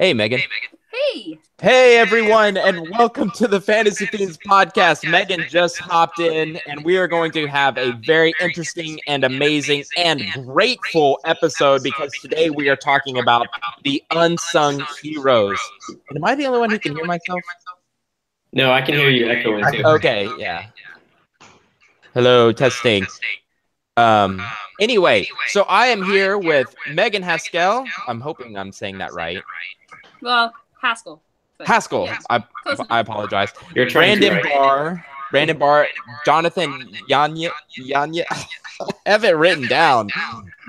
Hey, Megan. Hey. Hey, everyone, and welcome to the Fantasy Fiends podcast. Megan just hopped in, and we are going to have a very interesting and amazing and grateful episode because today we are talking about the unsung heroes. And am I the only one who can hear myself? No, I can hear you echoing too. Okay, yeah. Hello, testing. Anyway, so I am here with Megan Haskell. I'm hoping I'm saying that right. Well, Haskell. Haskell. Yeah, I apologize. You're trying Brandon Barr, Jonathan Yanez. I have it written down.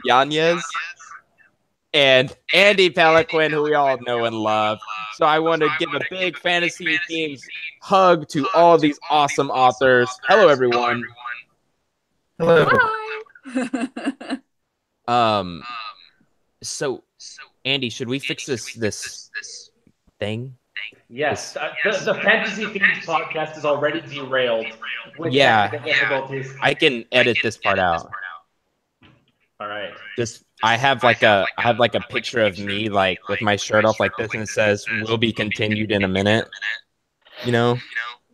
Yanez. And Andy Peliquin, who we all know and love. So I want to give a big Fantasy Themes hug to all these awesome authors. Hello, everyone. Hello. Hi. So Andy, should we fix this thing? Yes, the Fantasy Fiends podcast is already derailed. With technical difficulties. I can edit this part out. All right. I have like a picture of me like with my shirt off like this, and it says "will be continued in a minute." You know,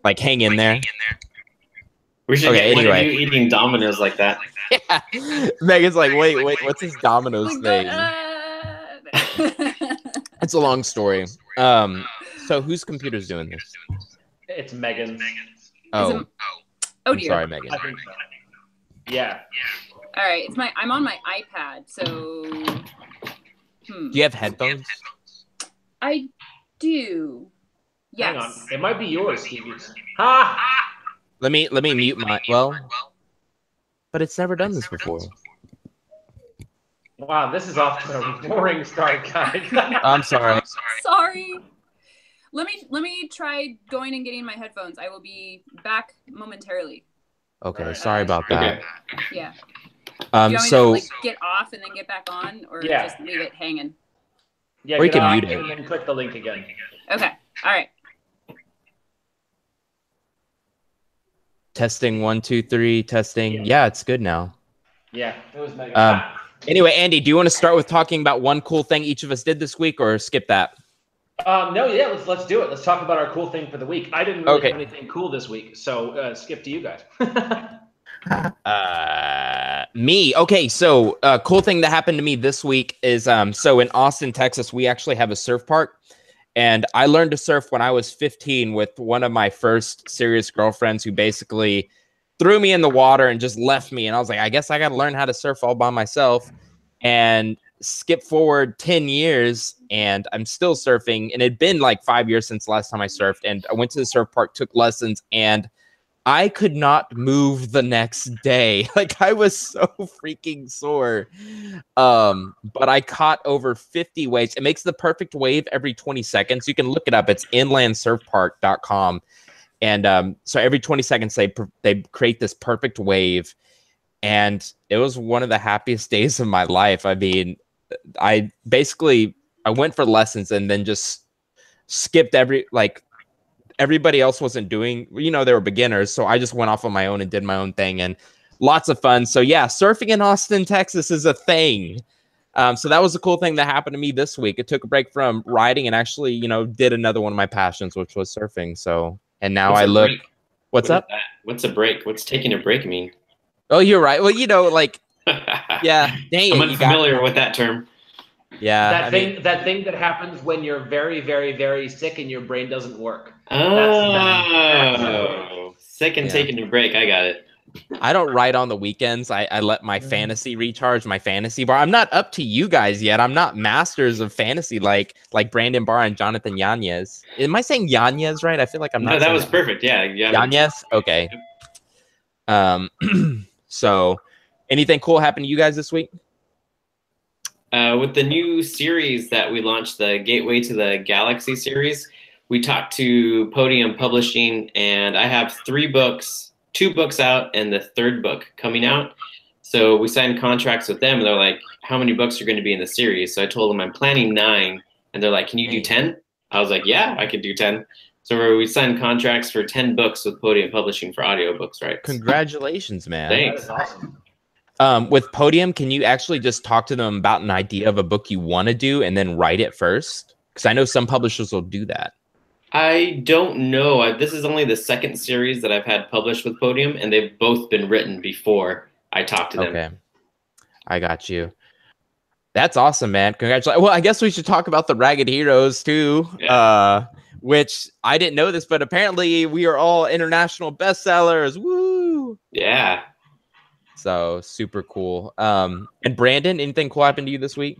like hang in there. We should get one of you eating Dominoes like that. Yeah. Megan's like, wait, what's this Domino's thing? It's a long story. So whose computer's doing this? It's Megan's. Oh, Oh I'm dear. sorry, Megan. I think so. Yeah. All right, I'm on my iPad, so. Do you have headphones? I do. Yes. Hang on. It might be yours, Stevie. Ha! Let me mute my but it's never done this before. Wow, this is off to a boring start, guys. I'm sorry. Sorry. Let me try going and getting my headphones. I will be back momentarily. Okay, sorry about that. Yeah. Do you want me so to, like, get off and then get back on, or just leave it hanging? Yeah, or you can off mute it. and then click the link again. Okay. All right. Testing 1, 2, 3. Testing. Yeah, it's good now. Yeah, it was Megan. Anyway, Andy, do you want to start with talking about one cool thing each of us did this week, or skip that? No, yeah, let's do it. Let's talk about our cool thing for the week. I didn't really have anything cool this week, so skip to you guys. Me. Okay, so cool thing that happened to me this week is so in Austin, Texas, we actually have a surf park. And I learned to surf when I was 15 with one of my first serious girlfriends who basically threw me in the water and just left me. And I was like, I guess I got to learn how to surf all by myself. And skip forward 10 years and I'm still surfing. And it'd been like 5 years since the last time I surfed. And I went to the surf park, took lessons, and I could not move the next day. Like I was so freaking sore. But I caught over 50 waves. It makes the perfect wave every 20 seconds. You can look it up. It's inlandsurfpark.com. And so every 20 seconds they create this perfect wave. And it was one of the happiest days of my life. I mean, I went for lessons and then just skipped everybody else wasn't doing, they were beginners. So I just went off on my own and did my own thing, and lots of fun. So yeah, surfing in Austin, Texas is a thing. So that was a cool thing that happened to me this week. It took a break from riding and actually, did another one of my passions, which was surfing. So, and now What's up? What's a break? What's taking a break mean? Oh, you're right. Well, yeah, dang, I'm unfamiliar with that term. Yeah, that thing that happens when you're very, very, very sick and your brain doesn't work. Oh, sick and taking a break. I got it. I don't write on the weekends. I let my fantasy recharge, my fantasy bar. I'm not up to you guys yet. I'm not masters of fantasy like Brandon Barr and Jonathan Yanez. Am I saying Yanez right? I feel like I'm not. No, that was perfect. Yeah, Yanez. Okay. So, anything cool happened to you guys this week? With the new series that we launched, the Gateway to the Galaxy series, we talked to Podium Publishing, and I have 3 books, 2 books out, and the 3rd book coming out. So we signed contracts with them, and they're like, how many books are going to be in the series? So I told them I'm planning 9, and they're like, can you do 10? I was like, yeah, I could do 10. So we signed contracts for 10 books with Podium Publishing for audiobooks, right? Congratulations, man. Thanks. That is awesome. With Podium, can you actually just talk to them about an idea of a book you want to do and then write it first? Because I know some publishers will do that. I don't know. This is only the second series that I've had published with Podium, and they've both been written before I talked to them. Okay, I got you. That's awesome, man. Congratulations. Well, I guess we should talk about the Ragged Heroes too, which I didn't know this, but apparently we are all international bestsellers. Woo! Yeah. So super cool. And Brandon, anything cool happened to you this week?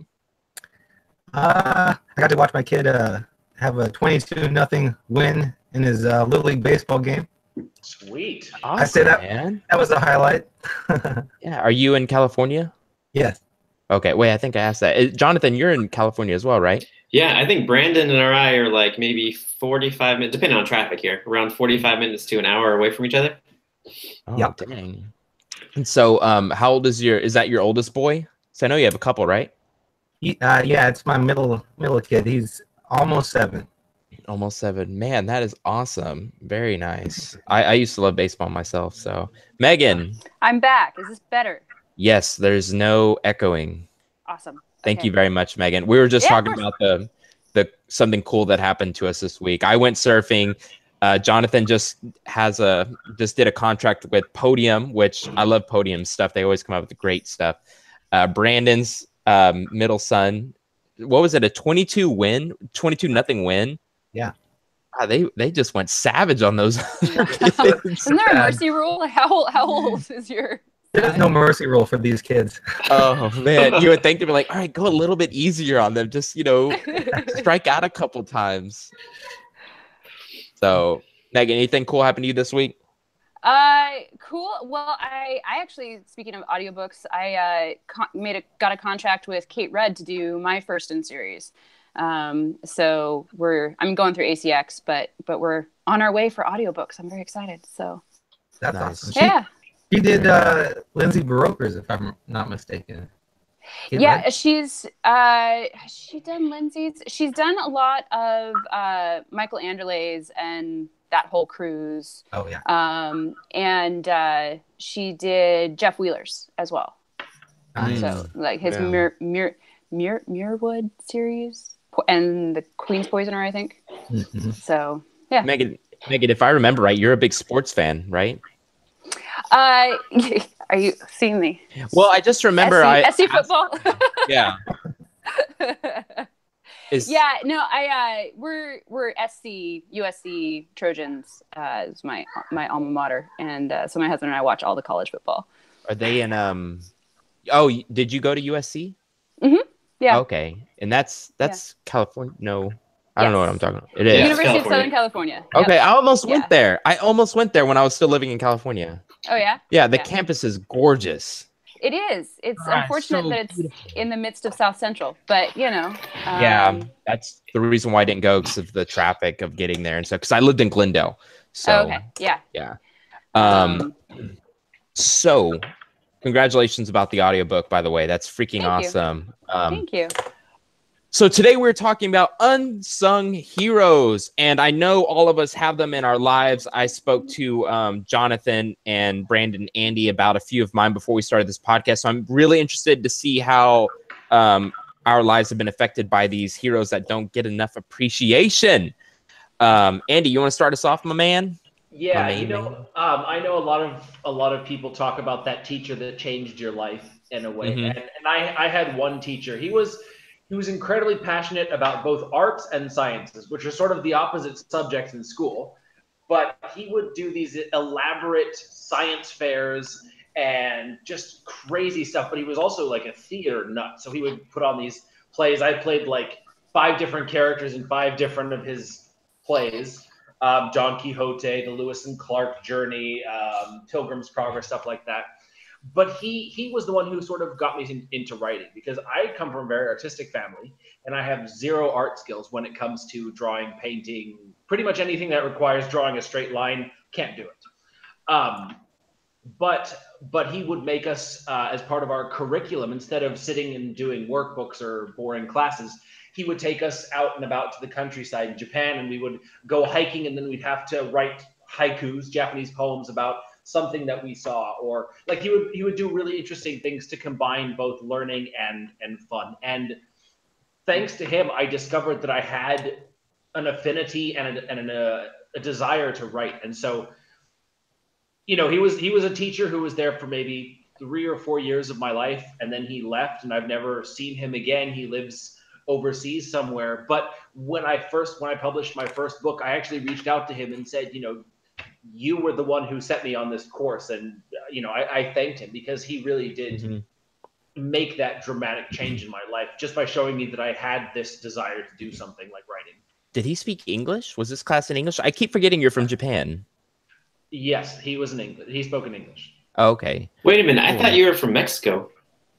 I got to watch my kid have a 22-0 win in his Little League baseball game. Sweet. Awesome, I say that, man. that was a highlight. Yeah. Are you in California? Yes. Okay. Wait, I think I asked that. Jonathan, you're in California as well, right? Yeah, I think Brandon and I are like maybe 45 minutes, depending on traffic here, around 45 minutes to an hour away from each other. Oh, yep. Dang. And so, how old is that your oldest boy? So I know you have a couple, right? Yeah, it's my middle kid. He's almost 7. Almost 7. Man, that is awesome. Very nice. I used to love baseball myself. So, Megan. I'm back. Is this better? Yes, there's no echoing. Awesome. Thank you very much, Megan. We were just talking about the something cool that happened to us this week. I went surfing. Jonathan just did a contract with Podium, which I love Podium stuff. They always come up with great stuff. Brandon's middle son, what was it? A 22-0 win. Yeah. They just went savage on those. Isn't there a mercy rule? Like, how old is your? There's no mercy rule for these kids. Oh man, you would think they'd be like, all right, go a little bit easier on them. Just strike out a couple times. So, Megan, anything cool happened to you this week? Cool. Well, I actually, speaking of audiobooks, I got a contract with Kate Red to do my first in series. So I'm going through ACX, but we're on our way for audiobooks. I'm very excited. So that's nice. awesome. Yeah. She did Lindsay Baroker's, if I'm not mistaken. Yeah, she's done Lindsay's. She's done a lot of Michael Anderle's and that whole cruise. Oh yeah. And she did Jeff Wheeler's as well. Nice. So like his Muirwood series and the Queen's Poisoner, I think. Mm-hmm. So yeah. Megan, if I remember right, you're a big sports fan, right? Are you seeing me? Well, I just remember SC football. Yeah. Yeah, no, we're SC USC Trojans is my alma mater, and so my husband and I watch all the college football. Are they in Oh, did you go to USC? Mm-hmm. Yeah. Okay, and that's California. No, I don't know what I'm talking about. It is University of Southern California. Okay, yep. I almost went there. I almost went there when I was still living in California. Oh yeah. Yeah, the campus is gorgeous. It is. It's unfortunate that it's in the midst of South Central, but yeah, that's the reason why I didn't go, because of the traffic of getting there and stuff. Because I lived in Glendale. So okay. Yeah. Yeah. So congratulations about the audiobook, by the way. That's freaking awesome. Thank you. So today we're talking about unsung heroes, and I know all of us have them in our lives. I spoke to Jonathan and Brandon, Andy about a few of mine before we started this podcast. So I'm really interested to see how our lives have been affected by these heroes that don't get enough appreciation. Andy, you want to start us off, my man? Yeah, I know a lot of people talk about that teacher that changed your life in a way, and I had one teacher. He was incredibly passionate about both arts and sciences, which are sort of the opposite subjects in school. But he would do these elaborate science fairs and just crazy stuff. But he was also like a theater nut. So he would put on these plays. I played like 5 different characters in 5 different of his plays. Don Quixote, the Lewis and Clark journey, Pilgrim's Progress, stuff like that. But he was the one who sort of got me into writing, because I come from a very artistic family and I have 0 art skills when it comes to drawing, painting, pretty much anything that requires drawing a straight line, can't do it. But he would make us, as part of our curriculum, instead of sitting and doing workbooks or boring classes, he would take us out and about to the countryside in Japan, and we would go hiking, and then we'd have to write haikus, Japanese poems about something that we saw, or like he would do really interesting things to combine both learning and fun. And thanks to him, I discovered that I had an affinity and a desire to write. And so, he was a teacher who was there for maybe 3 or 4 years of my life, and then he left, and I've never seen him again. He lives overseas somewhere. But when I published my first book, I actually reached out to him and said, you were the one who set me on this course. And, I thanked him, because he really did make that dramatic change in my life just by showing me that I had this desire to do something like writing. Did he speak English? Was this class in English? I keep forgetting you're from Japan. Yes, he spoke in English. Oh, okay. Wait a minute. I thought you were from Mexico.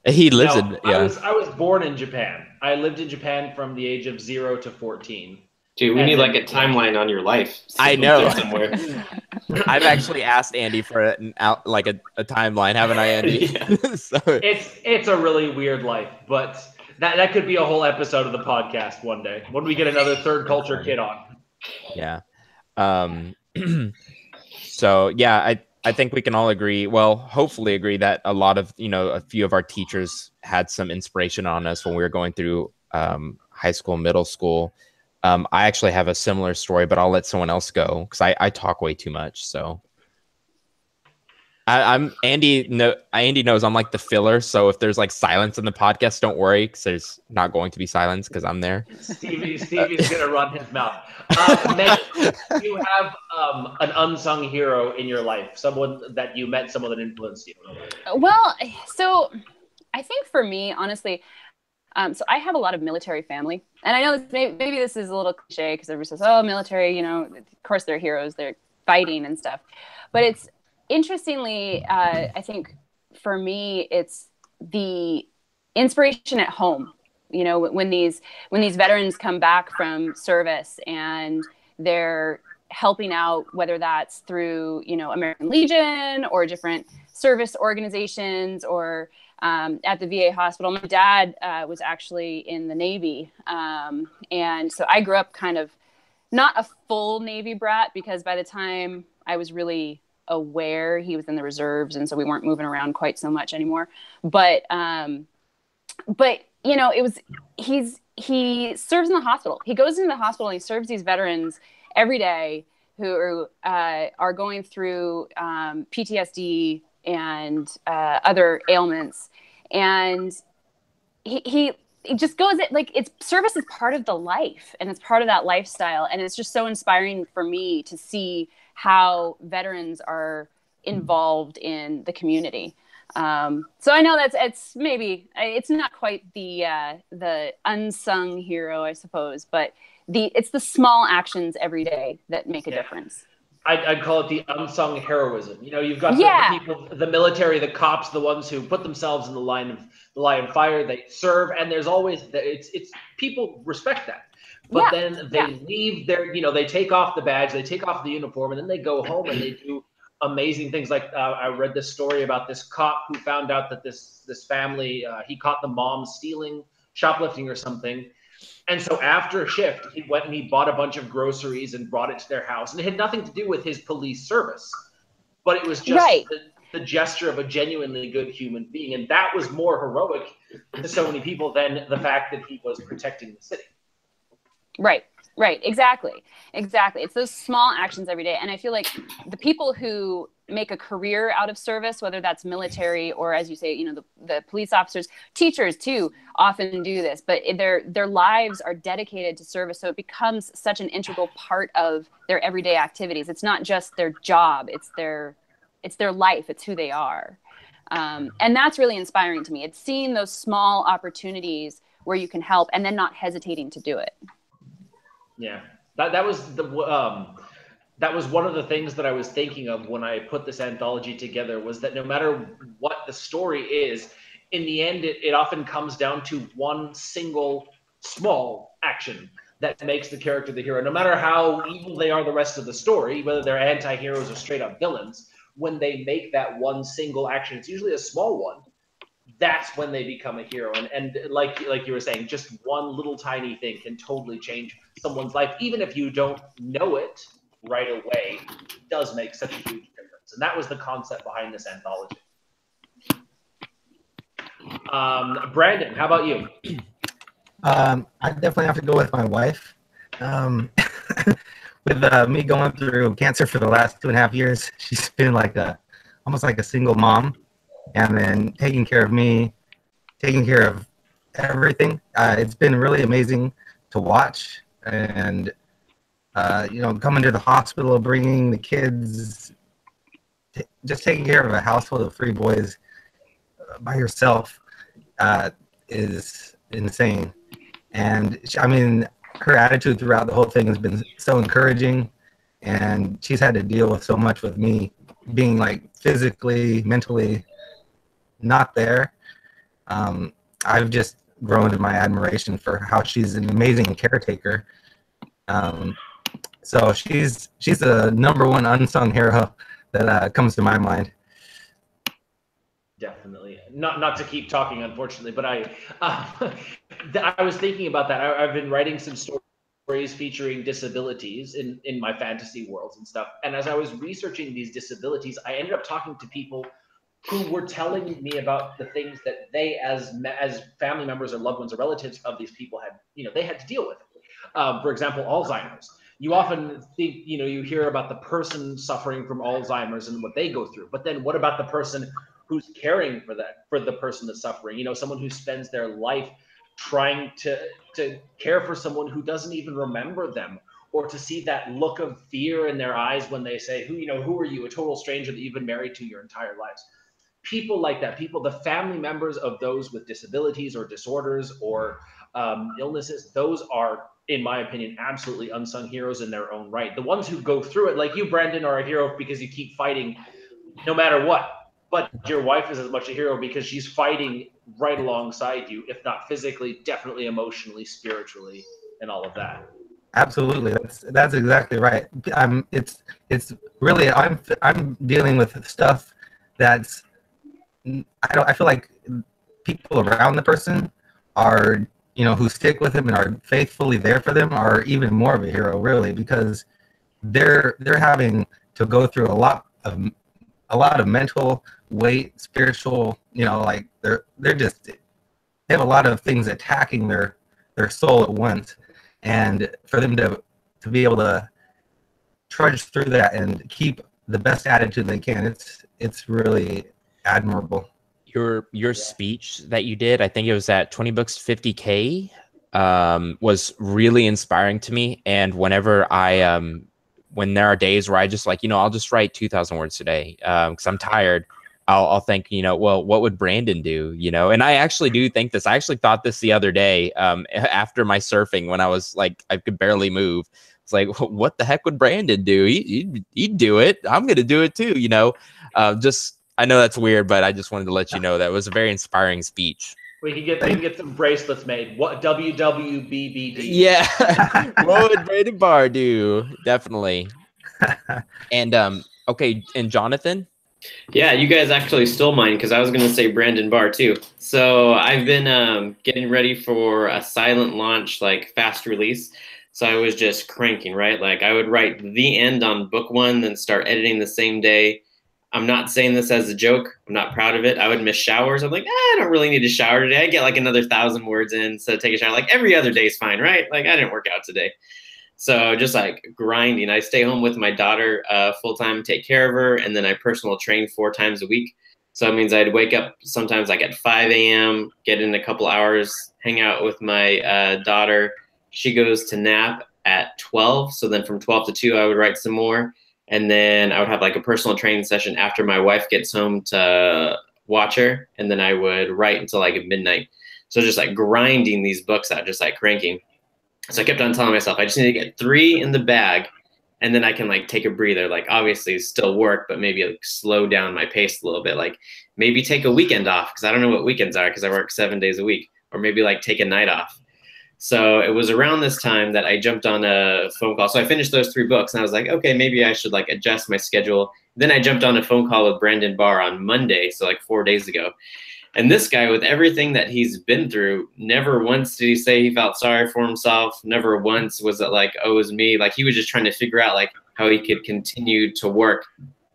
He lives in, I was born in Japan. I lived in Japan from the age of 0 to 14. Dude, we need like a timeline on your life. I know. Somewhere. I've actually asked Andy for a timeline, haven't I, Andy? Yeah. So, it's a really weird life, but that could be a whole episode of the podcast one day when we get another third culture kid on. Yeah. So yeah, I think we can all agree, well, hopefully agree, that a lot of, a few of our teachers had some inspiration on us when we were going through high school, middle school. I actually have a similar story, but I'll let someone else go, because I talk way too much. So Andy knows I'm like the filler. So if there's like silence in the podcast, don't worry, because there's not going to be silence because I'm there. Stevie's gonna run his mouth. Megan, do you have an unsung hero in your life? Someone that you met, someone that influenced you? Well, so I think for me, honestly, so I have a lot of military family, and I know maybe this is a little cliche because everybody says, "Oh, military," of course they're heroes, they're fighting and stuff. But it's interestingly, I think for me, it's the inspiration at home. When these veterans come back from service and they're helping out, whether that's through American Legion or different service organizations or at the VA hospital. My dad was actually in the Navy. And so I grew up kind of not a full Navy brat, because by the time I was really aware, he was in the reserves. And so we weren't moving around quite so much anymore. But he serves in the hospital. He goes into the hospital and he serves these veterans every day who are going through PTSD and other ailments. And he just goes, service is part of the life, and it's part of that lifestyle. And it's just so inspiring for me to see how veterans are involved in the community. So I know it's not quite the unsung hero, I suppose, but it's the small actions every day that make a difference. I'd call it the unsung heroism. You've got the people, the military, the cops, the ones who put themselves in the line of fire. They serve, and there's always it's people respect that. But then they leave they take off the badge, they take off the uniform, and then they go home and they do amazing things. Like I read this story about this cop who found out that this family, he caught the mom shoplifting or something. And so after a shift, he went and he bought a bunch of groceries and brought it to their house. And it had nothing to do with his police service, but it was just the gesture of a genuinely good human being. And that was more heroic to so many people than the fact that he was protecting the city. Right. Exactly. It's those small actions every day. And I feel like the people who make a career out of service, whether that's military or, as you say, the police officers, teachers too, often do this, but their lives are dedicated to service. So it becomes such an integral part of their everyday activities. It's not just their job. It's their life. It's who they are. And that's really inspiring to me. It's seeing those small opportunities where you can help and then not hesitating to do it. Yeah, that was one of the things that I was thinking of when I put this anthology together, was that no matter what the story is, in the end, it often comes down to one single small action that makes the character the hero. No matter how evil they are the rest of the story, whether they're anti-heroes or straight up villains, when they make that one single action, it's usually a small one, that's when they become a hero. And like you were saying, just one little tiny thing can totally change someone's life. Even if you don't know it right away, it does make such a huge difference. And that was the concept behind this anthology. Brandon, how about you? I definitely have to go with my wife. With me going through cancer for the last 2.5 years, she's been like almost like a single mom, and then taking care of me, taking care of everything. It's been really amazing to watch, and coming to the hospital, bringing the kids, just taking care of a household of 3 boys by yourself is insane. And I mean, her attitude throughout the whole thing has been so encouraging, and she's had to deal with so much with me being like physically, mentally not there. I've just grown in my admiration for how she's an amazing caretaker. So she's the #1 unsung hero that comes to my mind. Definitely. Not to keep talking, unfortunately, but I was thinking about that. I've been writing some stories featuring disabilities in my fantasy worlds and stuff. And as I was researching these disabilities, I ended up talking to people who were telling me about the things that they, as family members or loved ones or relatives of these people, had, they had to deal with. For example, Alzheimer's. You often think, you hear about the person suffering from Alzheimer's and what they go through, but then what about the person who's caring for the person that's suffering? Someone who spends their life trying to care for someone who doesn't even remember them, or to see that look of fear in their eyes when they say, who are you, a total stranger that you've been married to your entire lives? People like that, the family members of those with disabilities or disorders or illnesses, those are, in my opinion, absolutely unsung heroes in their own right. The ones who go through it, like you, Brandon, are a hero because you keep fighting no matter what. But your wife is as much a hero because she's fighting right alongside you, if not physically, definitely emotionally, spiritually, and all of that. Absolutely, that's exactly right. It's really, I'm dealing with stuff that's, I feel like people around the person are, who stick with him and are faithfully there for them are even more of a hero, really, because they're having to go through a lot of mental weight, spiritual, like they have a lot of things attacking their soul at once, and for them to be able to trudge through that and keep the best attitude they can, it's really admirable. Your speech that you did, I think it was at 20 books 50K, was really inspiring to me. And whenever when there are days where I just I'll just write 2,000 words today because I'm tired, I'll think, well, what would Brandon do? And I actually do think this. I actually thought this the other day after my surfing when I was like, I could barely move. It's like, what the heck would Brandon do? He'd do it. I'm going to do it too. I know that's weird, but I just wanted to let you know that was a very inspiring speech. We can get some bracelets made. What WWBBD? Yeah. What would Brandon Barr do? Definitely. And okay, and Jonathan? Yeah, you guys actually stole mine because I was going to say Brandon Barr too. So I've been getting ready for a silent launch, like fast release. So I was just cranking, right? Like I would write the end on book 1, then start editing the same day. I'm not saying this as a joke. I'm not proud of it. I would miss showers. I'm like, I don't really need to shower today. I get like another 1,000 words in, so take a shower. Like every other day is fine, right? Like I didn't work out today. So just like grinding. I stay home with my daughter full time, take care of her, and then I personal train 4 times a week. So it means I'd wake up sometimes like at 5 a.m., get in a couple hours, hang out with my daughter. She goes to nap at 12. So then from 12 to 2, I would write some more. And then I would have like a personal training session after my wife gets home to watch her. And then I would write until like midnight. So just like grinding these books out, just like cranking. So I kept on telling myself, I just need to get 3 in the bag. And then I can like take a breather, like obviously still work, but maybe like slow down my pace a little bit. Like maybe take a weekend off because I don't know what weekends are because I work 7 days a week, or maybe like take a night off. So it was around this time that I jumped on a phone call. So I finished those 3 books and I was like, okay, maybe I should like adjust my schedule. Then I jumped on a phone call with Brandon Barr on Monday. So like 4 days ago. And this guy, with everything that he's been through, never once did he say he felt sorry for himself. Never once was it like, oh, it was me. Like he was just trying to figure out like how he could continue to work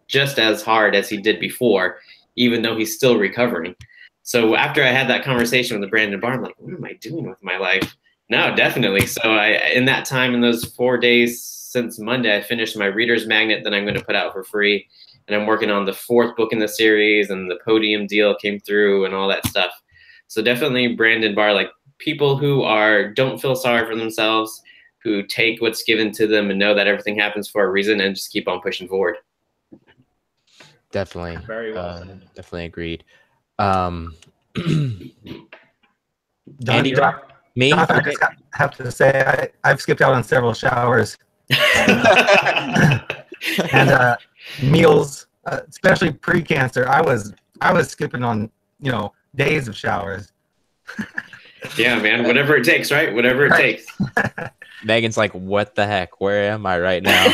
just as hard as he did before, even though he's still recovering. So after I had that conversation with Brandon Barr, I'm like, what am I doing with my life? No, definitely. So in that time, in those 4 days since Monday, I finished my Reader's Magnet that I'm going to put out for free. And I'm working on the 4th book in the series, and the Podium deal came through and all that stuff. So definitely Brandon Barr, like people who don't feel sorry for themselves, who take what's given to them and know that everything happens for a reason and just keep on pushing forward. Definitely. Very well said. Definitely agreed. Andy, me? Jonathan, I just have to say I've skipped out on several showers and meals, especially pre-cancer. I was skipping on days of showers. Yeah, man. Whatever it takes, right? Whatever it takes. Megan's like, what the heck? Where am I right now?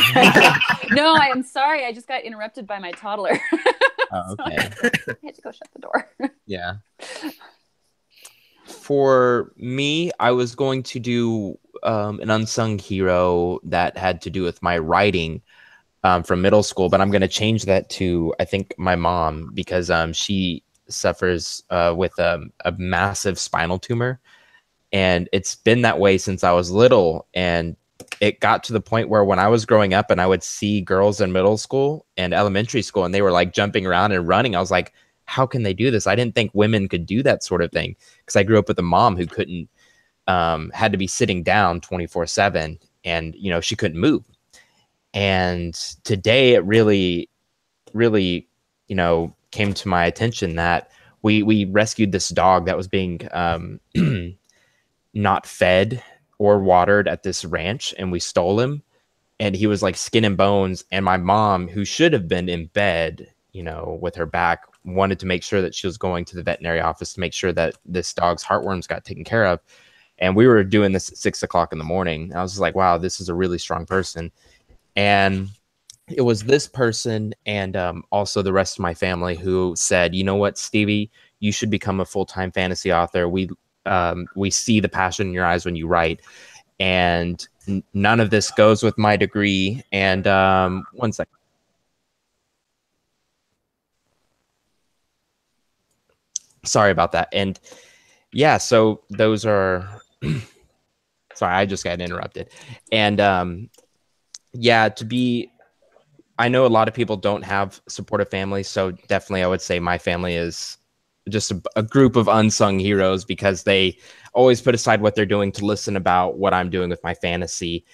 No, I am sorry. I just got interrupted by my toddler. Oh, okay. I had to go shut the door. Yeah. For me, I was going to do an unsung hero that had to do with my writing from middle school, but I'm going to change that to, I think, my mom, because she suffers with a massive spinal tumor. And it's been that way since I was little. And it got to the point where when I was growing up and I would see girls in middle school and elementary school, and they were like jumping around and running, I was like, how can they do this? I didn't think women could do that sort of thing, because I grew up with a mom who couldn't, had to be sitting down 24/7, and, she couldn't move. And today it really, really, came to my attention that we rescued this dog that was being not fed or watered at this ranch, and we stole him, and he was like skin and bones. And my mom, who should have been in bed, with her back, wanted to make sure that she was going to the veterinary office to make sure that this dog's heartworms got taken care of. And we were doing this at 6 o'clock in the morning. I was just like, wow, this is a really strong person. And it was this person and also the rest of my family who said, you know what, Stevie, you should become a full-time fantasy author. We see the passion in your eyes when you write. And none of this goes with my degree. And one second. Sorry about that. And yeah, so those are, sorry, I just got interrupted. And yeah, I know a lot of people don't have supportive families. So definitely I would say my family is just a group of unsung heroes, because they always put aside what they're doing to listen about what I'm doing with my fantasy.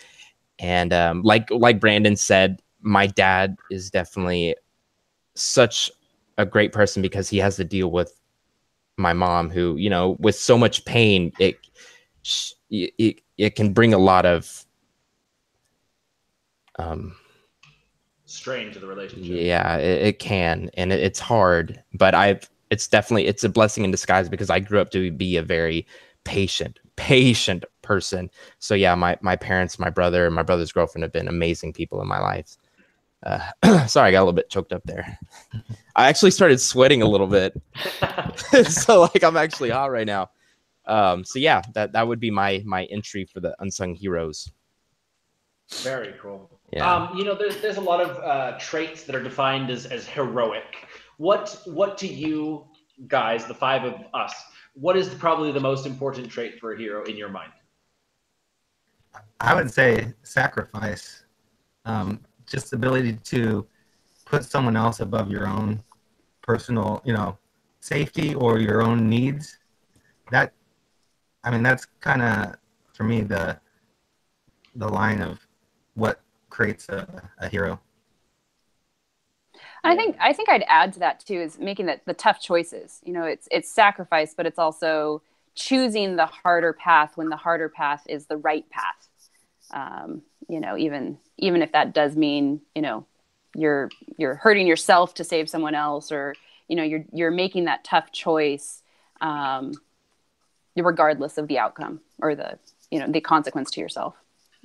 And like Brandon said, my dad is definitely such a great person, because he has to deal with my mom, who, with so much pain, it can bring a lot of strain to the relationship. Yeah, it can, and it's hard, but it's a blessing in disguise, because I grew up to be a very patient person. So yeah, my parents, my brother, and my brother's girlfriend have been amazing people in my life. Sorry, I got a little bit choked up there. I actually started sweating a little bit. So like I'm actually hot right now. So yeah, that would be my entry for the unsung heroes. Very cool. Yeah. There's a lot of traits that are defined as heroic. What to you guys, the 5 of us, what is probably the most important trait for a hero in your mind? I would say sacrifice. Just the ability to put someone else above your own personal, safety or your own needs. That's kind of, for me, the line of what creates a hero. I think I'd add to that too, is making the tough choices. It's sacrifice, but it's also choosing the harder path when the harder path is the right path. Even if that does mean, you're hurting yourself to save someone else, or, you're making that tough choice, regardless of the outcome or the consequence to yourself.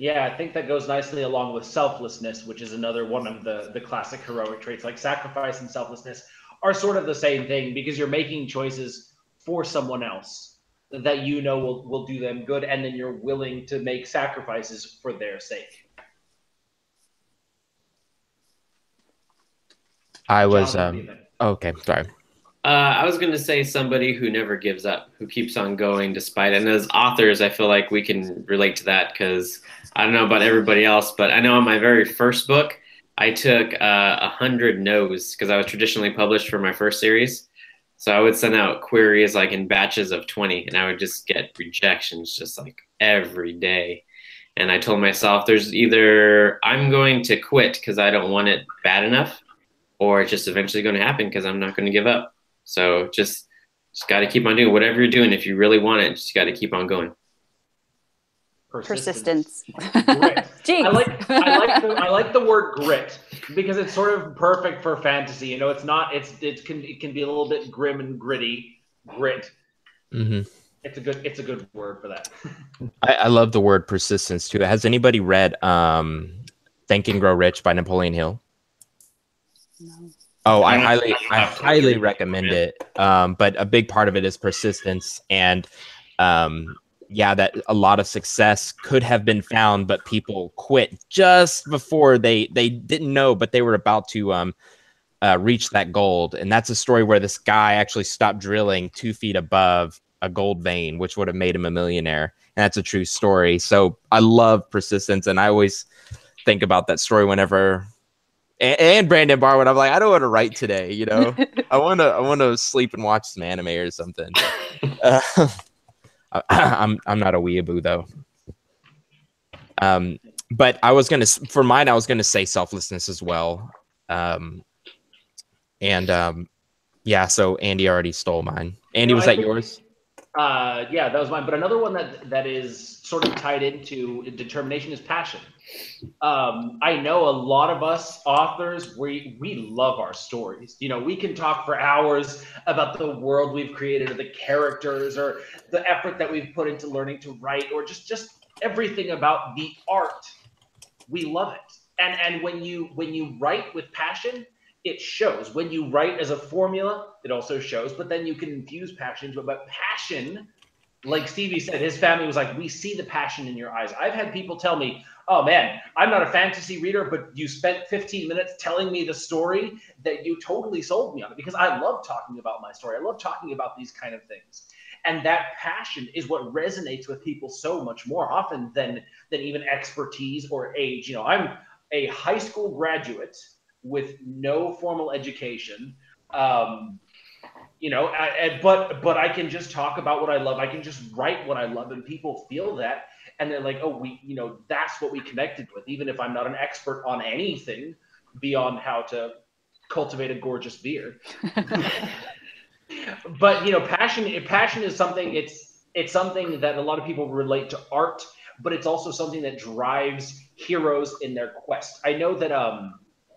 Yeah, I think that goes nicely along with selflessness, which is another one of the classic heroic traits. Like sacrifice and selflessness are sort of the same thing, because you're making choices for someone else that will do them good, and then you're willing to make sacrifices for their sake. I was okay, sorry. I was going to say somebody who never gives up, who keeps on going despite it. And as authors, I feel like we can relate to that because I don't know about everybody else, but I know on my very first book, I took 100 no's because I was traditionally published for my first series. So I would send out queries like in batches of 20, and I would just get rejections just like every day. And I told myself there's either I'm going to quit because I don't want it bad enough, or it's just eventually going to happen because I'm not going to give up. So just got to keep on doing whatever you're doing. If you really want it, just got to keep on going. Persistence. Grit. I like the word grit because it's sort of perfect for fantasy. You know, it can be a little bit grim and gritty. Grit. Mm-hmm. It's a good word for that. I love the word persistence too. Has anybody read Think and Grow Rich by Napoleon Hill? No. Oh, I highly recommend it. But a big part of it is persistence, and yeah, that a lot of success could have been found, but people quit just before they didn't know, but they were about to reach that gold. And that's a story where this guy actually stopped drilling 2 feet above a gold vein, which would have made him a millionaire. And that's a true story. So I love persistence, and I always think about that story whenever. And Brandon Barr, when I'm like, I don't want to write today, you know, I want to sleep and watch some anime or something. I'm not a weeaboo though. But I was gonna say selflessness as well. Yeah. So Andy already stole mine. Andy, was that yours? Yeah, that was mine. But another one that is sort of tied into determination is passion. I know a lot of us authors, we love our stories. You know, we can talk for hours about the world we've created, or the characters, or the effort that we've put into learning to write, or just everything about the art. We love it. And when you write with passion, it shows. When you write as a formula, it also shows, but then you can infuse passion into it. But passion, like Stevie said, his family was like, we see the passion in your eyes. I've had people tell me, oh man, I'm not a fantasy reader, but you spent 15 minutes telling me the story that you totally sold me on it, because I love talking about my story. I love talking about these kind of things. And that passion is what resonates with people so much more often than even expertise or age. You know, I'm a high school graduate with no formal education. You know, but I can just talk about what I love. I can just write what I love, and people feel that, and they're like, oh, you know, that's what we connected with, even if I'm not an expert on anything beyond how to cultivate a gorgeous beard. But you know, passion is something. It's something that a lot of people relate to art, but it's also something that drives heroes in their quest. I know that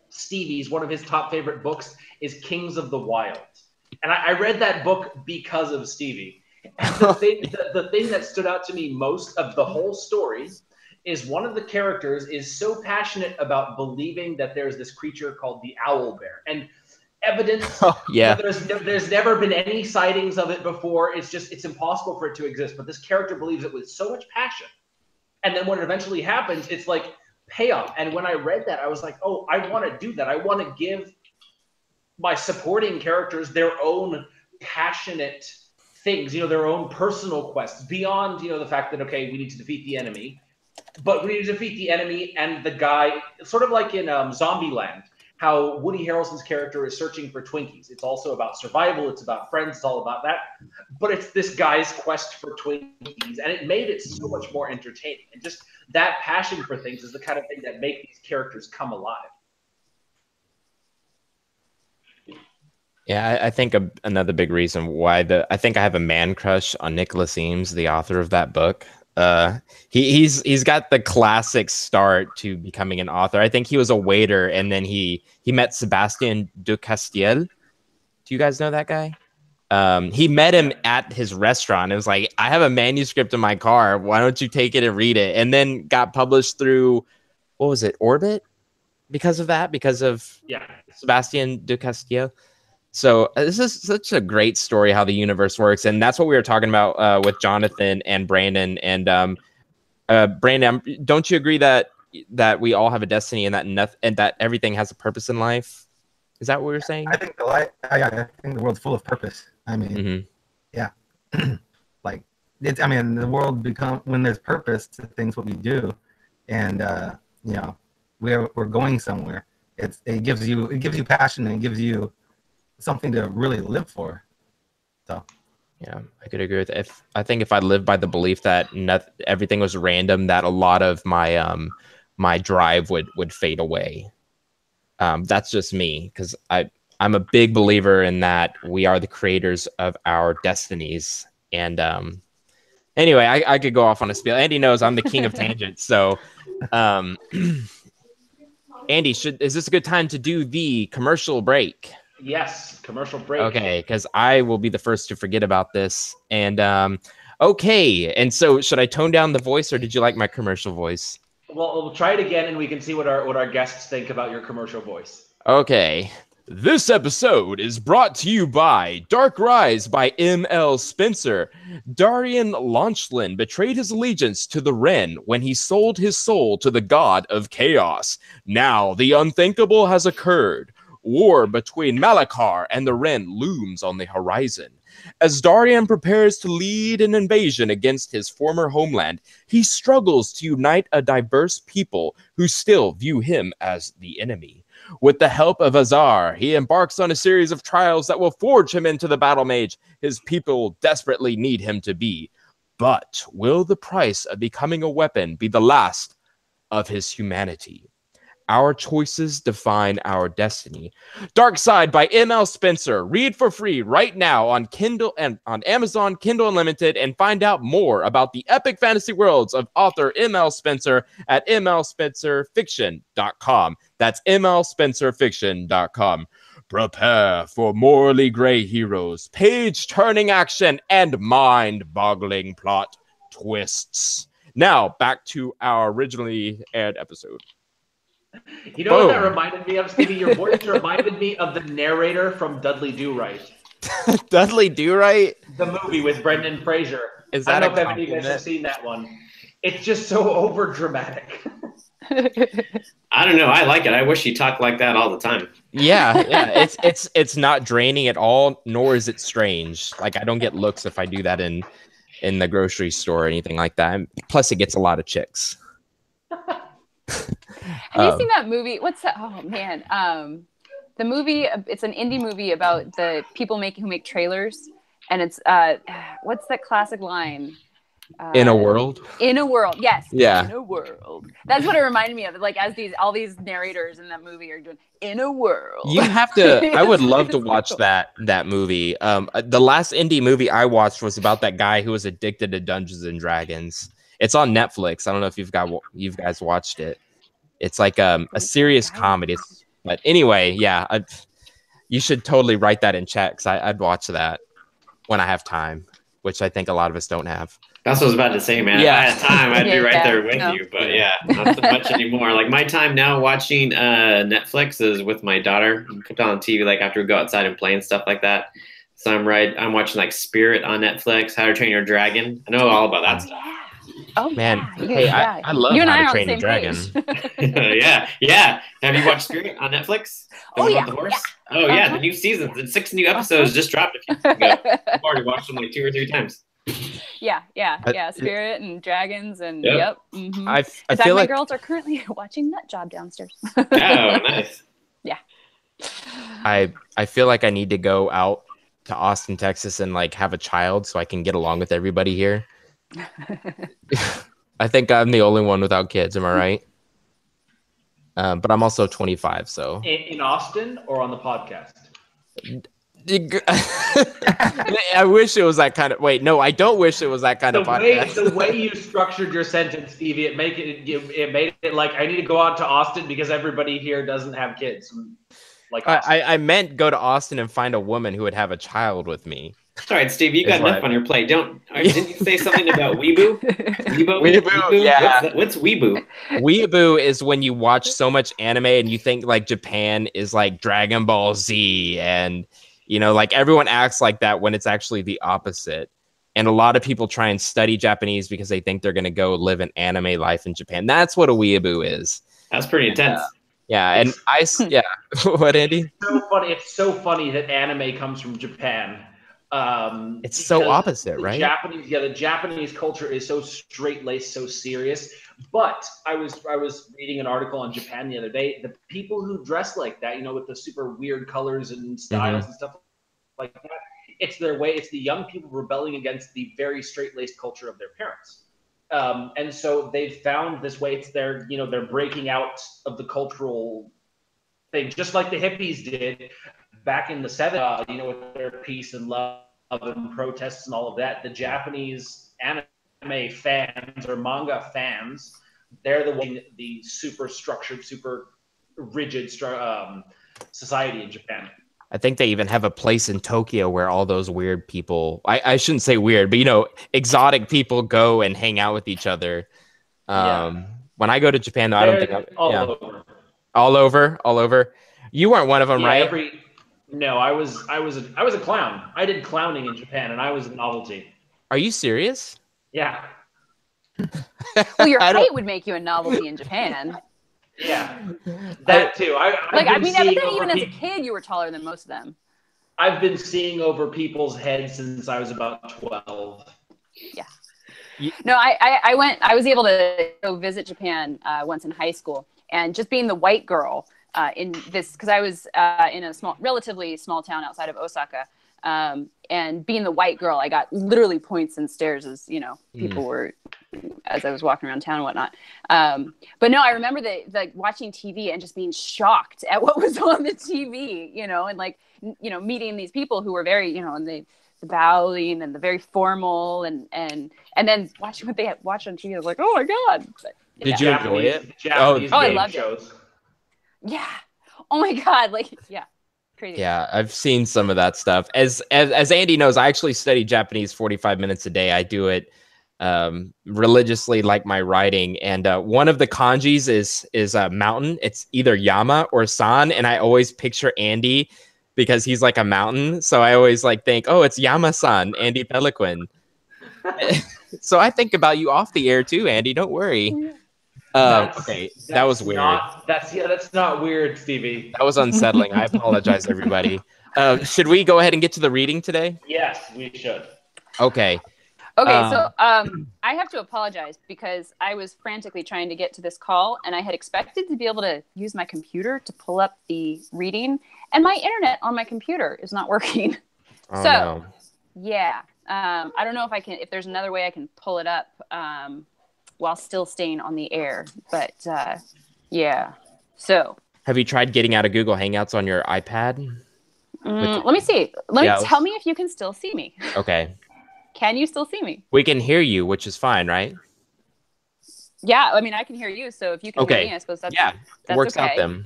Stevie's one of his top favorite books is Kings of the Wild. And I read that book because of Stevie. And the thing that stood out to me most of the whole story is one of the characters is so passionate about believing that there's this creature called the owl bear. And evidence, there's never been any sightings of it before. It's impossible for it to exist. But this character believes it with so much passion. And then when it eventually happens, it's like payoff. And when I read that, I was like, oh, I want to do that. I want to give my supporting characters their own passionate things, you know, their own personal quests beyond, you know, the fact that, okay, we need to defeat the enemy, but we need to defeat the enemy and the guy, sort of like in Zombieland, how Woody Harrelson's character is searching for Twinkies. It's also about survival. It's about friends. It's all about that. But it's this guy's quest for Twinkies, and it made it so much more entertaining. And just that passion for things is the kind of thing that make these characters come alive. Yeah, I think another big reason why I think I have a man crush on Nicholas Eames, the author of that book. He's got the classic start to becoming an author. I think he was a waiter, and then he met Sebastien de Castiel. Do you guys know that guy? He met him at his restaurant. It was like, I have a manuscript in my car. Why don't you take it and read it? And then got published through, what was it, Orbit? Because of Sebastien de Castiel. So this is such a great story, how the universe works. And that's what we were talking about with Jonathan and Brandon. And Brandon, don't you agree that we all have a destiny, and that everything has a purpose in life? Is that what you're saying? I think I think the world's full of purpose. I mean, yeah, like I mean, the world when there's purpose to things what we do, and you know, we're going somewhere. It gives you passion and it gives you something to really live for. So. Yeah, I could agree with it. I think if I lived by the belief that everything was random, that a lot of my my drive would fade away. That's just me, because I'm a big believer in that we are the creators of our destinies. And anyway, I could go off on a spiel. Andy knows I'm the king of tangents. So Andy, is this a good time to do the commercial break? Yes, commercial break. Okay, because I will be the first to forget about this. And okay, and so should I tone down the voice, or did you like my commercial voice? Well, we'll try it again, and we can see what our guests think about your commercial voice. Okay. This episode is brought to you by Dark Rise by M.L. Spencer. Darian Launchlin betrayed his allegiance to the Wren when he sold his soul to the god of chaos. Now the unthinkable has occurred. War between Malachar and the Wren looms on the horizon. As Darian prepares to lead an invasion against his former homeland, he struggles to unite a diverse people who still view him as the enemy. With the help of Azar, he embarks on a series of trials that will forge him into the battle mage his people desperately need him to be. But will the price of becoming a weapon be the last of his humanity? Our choices define our destiny. Dark Side by M.L. Spencer. Read for free right now on Kindle and on Amazon Kindle Unlimited, and find out more about the epic fantasy worlds of author M.L. Spencer at mlspencerfiction.com. That's mlspencerfiction.com. Prepare for morally gray heroes, page-turning action, and mind-boggling plot twists. Now, back to our originally aired episode. You know what that reminded me of, Stevie? Your voice reminded me of the narrator from Dudley Do-Right. Dudley Do-Right? The movie with Brendan Fraser. Is that I don't know if any of you guys have seen that one. It's just so over dramatic. I don't know. I like it. I wish he talked like that all the time. Yeah. It's not draining at all, nor is it strange. Like, I don't get looks if I do that in the grocery store or anything like that. Plus, it gets a lot of chicks. Have you seen that movie? What's that? Oh man, the movie. It's an indie movie about the people who make trailers, and it's what's that classic line? In a world. In a world, yes. Yeah. In a world. That's what it reminded me of. Like, as all these narrators in that movie are doing. In a world. You have to. I would love to watch that movie. The last indie movie I watched was about that guy who was addicted to Dungeons and Dragons. It's on Netflix. I don't know if you guys watched it. It's like a serious comedy. But anyway, yeah, you should totally write that in chat, because I'd watch that when I have time, which I think a lot of us don't have. That's what I was about to say, man. Yeah. If I had time, I'd be right there with you. But yeah, not so much anymore. Like, my time now watching Netflix is with my daughter. We put on TV like after we go outside and play and stuff like that. So I'm watching like Spirit on Netflix, How to Train Your Dragon. I know all about that stuff. Oh man, yeah. Hey, I love How to Train Your Dragon. yeah. Have you watched Spirit on Netflix? The one with the horse? Yeah. Oh yeah, the new seasons and 6 new episodes just dropped a few weeks ago. I've already watched them like 2 or 3 times. Yeah. Spirit and dragons and yep. Mm-hmm. I feel like my girls are currently watching Nut Job downstairs. Oh, nice. Yeah. I feel like I need to go out to Austin, Texas, and like have a child so I can get along with everybody here. I think I'm the only one without kids. Am I right? But I'm also 25. So in Austin or on the podcast? I wish it was that kind of. Wait, no, I don't wish it was that kind of podcast. The way you structured your sentence, Stevie, it made it like I need to go out to Austin because everybody here doesn't have kids. Like I meant go to Austin and find a woman who would have a child with me. All right, Steve, you got enough on your plate. Didn't you say something about weeboo? Weeboo? Yeah. What's weeboo? Weeboo is when you watch so much anime and you think like Japan is like Dragon Ball Z, and like everyone acts like that when it's actually the opposite. And a lot of people try and study Japanese because they think they're going to go live an anime life in Japan. That's what a weeboo is. That's pretty intense. Yeah, and yeah. What, Andy? So funny. It's so funny that anime comes from Japan. It's so opposite, right? The Japanese culture is so straight-laced, so serious. But I was reading an article on Japan the other day. The people who dress like that, with the super weird colors and styles and stuff like that, it's their way. It's the young people rebelling against the very straight-laced culture of their parents. And so they've found this way. It's they're breaking out of the cultural thing, just like the hippies did back in the 70s, with their peace and love and protests and all of that. The Japanese anime fans or manga fans, they're the super structured, super rigid society in Japan. I think they even have a place in Tokyo where all those weird people, I shouldn't say weird, but exotic people go and hang out with each other. When I go to Japan, though, I don't think over. All over. You weren't one of them, right? No, I was a clown. I did clowning in Japan, and I was a novelty. Are you serious? Yeah. Well, your height would make you a novelty in Japan. Yeah, that too. But then even as a kid, you were taller than most of them. I've been seeing over people's heads since I was about 12. Yeah. No, I was able to go visit Japan once in high school, and just being the white girl in this, because I was in a relatively small town outside of Osaka, and being the white girl, I got literally points and stares as people were, as I was walking around town and whatnot. But no, I remember like watching TV and just being shocked at what was on the TV, and meeting these people who were very, and the bowing and the very formal, and then watching what they had watched on TV. I was like, oh my God. But, Did you enjoy it? Japanese I loved shows. it. Yeah. Oh my God. Yeah. Crazy. Yeah, I've seen some of that stuff. As Andy knows, I actually study Japanese 45 minutes a day. I do it religiously, like my writing. And one of the kanjis is a mountain. It's either Yama or San, and I always picture Andy because he's like a mountain. So I always think, oh, it's Yama-san, Andy Peliquin. So I think about you off the air too, Andy. Don't worry. Okay, that was weird. That's not weird, Stevie. That was unsettling. I apologize, everybody. Should we go ahead and get to the reading today? Yes, we should. Okay. So I have to apologize because I was frantically trying to get to this call, and I had expected to be able to use my computer to pull up the reading, and my internet on my computer is not working. Oh, so, no. Yeah, I don't know if there's another way I can pull it up while still staying on the air, but yeah. So, have you tried getting out of Google Hangouts on your iPad? Let me see. Tell me if you can still see me. Okay. Can you still see me? We can hear you, which is fine, right? Yeah, I mean, I can hear you. So if you can hear me, I suppose that's it works okay. out then.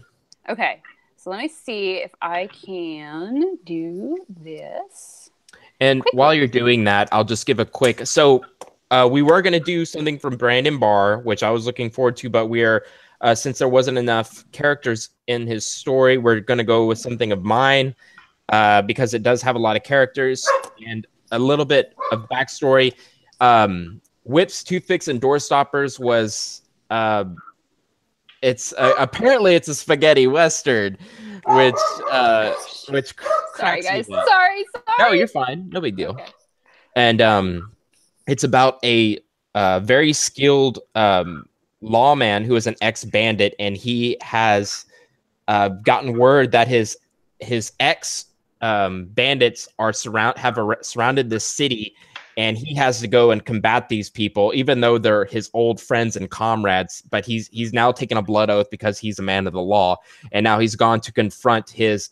Okay, so let me see if I can do this. And while you're doing that, I'll just give a quick. So we were going to do something from Brandon Barr, which I was looking forward to, but we're since there wasn't enough characters in his story, we're going to go with something of mine because it does have a lot of characters and a little bit of backstory. Whips, Toothpicks, and Doorstoppers was apparently it's a spaghetti western, which sorry guys, sorry. No, you're fine, no big deal. Okay. And it's about a very skilled lawman who is an ex-bandit, and he has gotten word that his ex bandits are surrounded this city, and he has to go and combat these people, even though they're his old friends and comrades. But he's now taken a blood oath because he's a man of the law, and now he's gone to confront his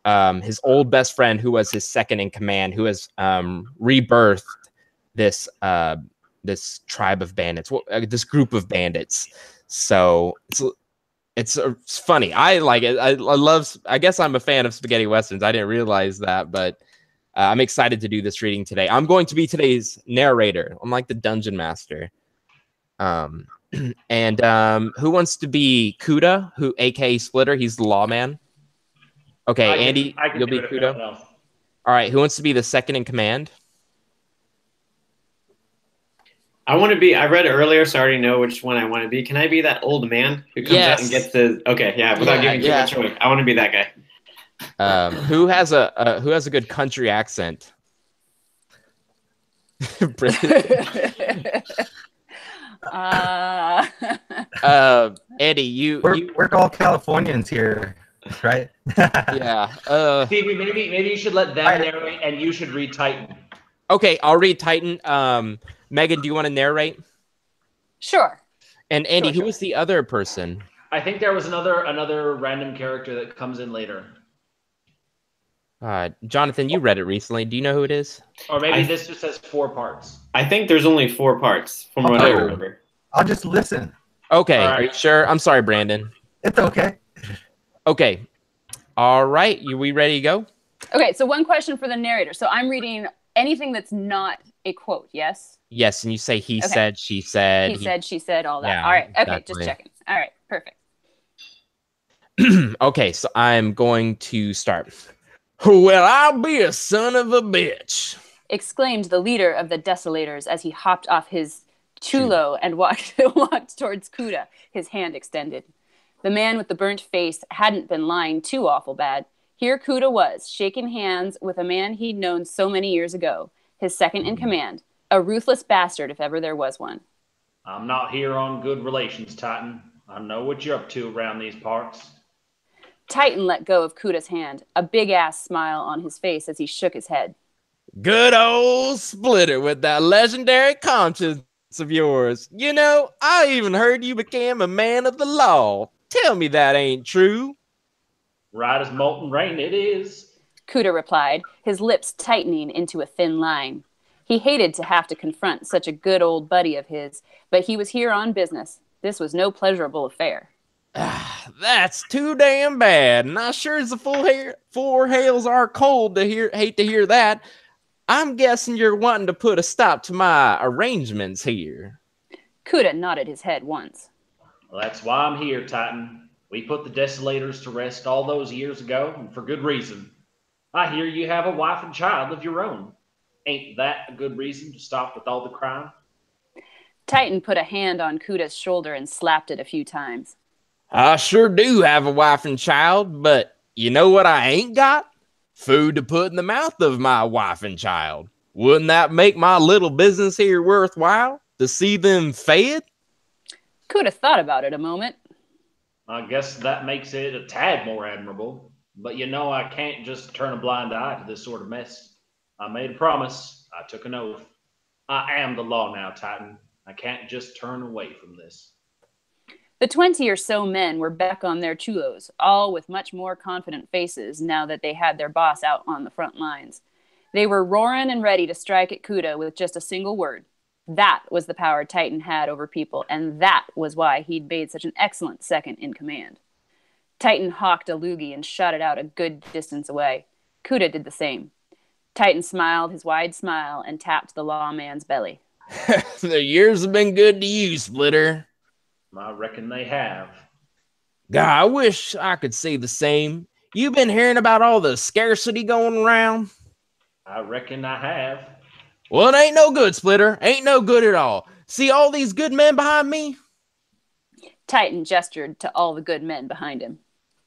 old best friend, who was his second in command, who has rebirthed this tribe of bandits, this group of bandits. So it's funny. I like it. I guess I'm a fan of spaghetti westerns. I didn't realize that, but I'm excited to do this reading today. I'm going to be today's narrator. I'm like the dungeon master. And who wants to be Kuda, aka Splitter? He's the lawman. Okay, Andy, you'll be Kuda. All right, who wants to be the second in command? I want to be. I read it earlier, so I already know which one I want to be. Can I be that old man who comes out and gets the? Okay, yeah. Without giving too much away, I want to be that guy. Who has a good country accent? Eddie, we're all Californians here, right? Yeah. Stevie, maybe you should let them narrate, and you should read Titan. Okay, I'll read Titan. Megan, do you want to narrate? Sure. And Andy, who was the other person? I think there was another random character that comes in later. Jonathan, you read it recently. Do you know who it is? Or maybe this just has 4 parts. I think there's only 4 parts from what I remember. I'll just listen. Okay, are you sure? I'm sorry, Brandon. It's okay. Okay. All right, we ready to go? Okay, so one question for the narrator. So I'm reading anything that's not a quote, yes? Yes, and you say he said, she said. He said, she said, all that. Yeah, all right, okay, exactly. just checking. All right, perfect. Okay, so I'm going to start. Well, I'll be a son of a bitch, exclaimed the leader of the Desolators as he hopped off his chulo and walked towards Kuda, his hand extended. The man with the burnt face hadn't been lying too awful bad. Here Kuda was, shaking hands with a man he'd known so many years ago, his second in command, a ruthless bastard if ever there was one. I'm not here on good relations, Titan. I know what you're up to around these parts. Titan let go of Kuda's hand, a big-ass smile on his face as he shook his head. Good old Splitter with that legendary conscience of yours. You know, I even heard you became a man of the law. Tell me that ain't true. Right as molten rain, it is. Kuda replied, his lips tightening into a thin line. He hated to have to confront such a good old buddy of his, but he was here on business. This was no pleasurable affair. That's too damn bad, and I sure as the four hails are cold to hate to hear that. I'm guessing you're wanting to put a stop to my arrangements here. Kuda nodded his head once. Well, that's why I'm here, Titan. We put the Desolators to rest all those years ago, and for good reason. I hear you have a wife and child of your own. Ain't that a good reason to stop with all the crime? Titan put a hand on Kuda's shoulder and slapped it a few times. I sure do have a wife and child, but you know what I ain't got? Food to put in the mouth of my wife and child. Wouldn't that make my little business here worthwhile? To see them fed? Kuda thought about it a moment. I guess that makes it a tad more admirable. But you know, I can't just turn a blind eye to this sort of mess. I made a promise. I took an oath. I am the law now, Titan. I can't just turn away from this. The 20 or so men were back on their chulos, all with much more confident faces now that they had their boss out on the front lines. They were roaring and ready to strike at Kuda with just a single word. That was the power Titan had over people, and that was why he'd made such an excellent second in command. Titan hawked a loogie and shot it out a good distance away. Kuda did the same. Titan smiled his wide smile and tapped the lawman's belly. The years have been good to you, Splitter. I reckon they have. God, I wish I could say the same. You been hearing about all the scarcity going around? I reckon I have. Well, it ain't no good, Splitter. Ain't no good at all. See all these good men behind me? Titan gestured to all the good men behind him.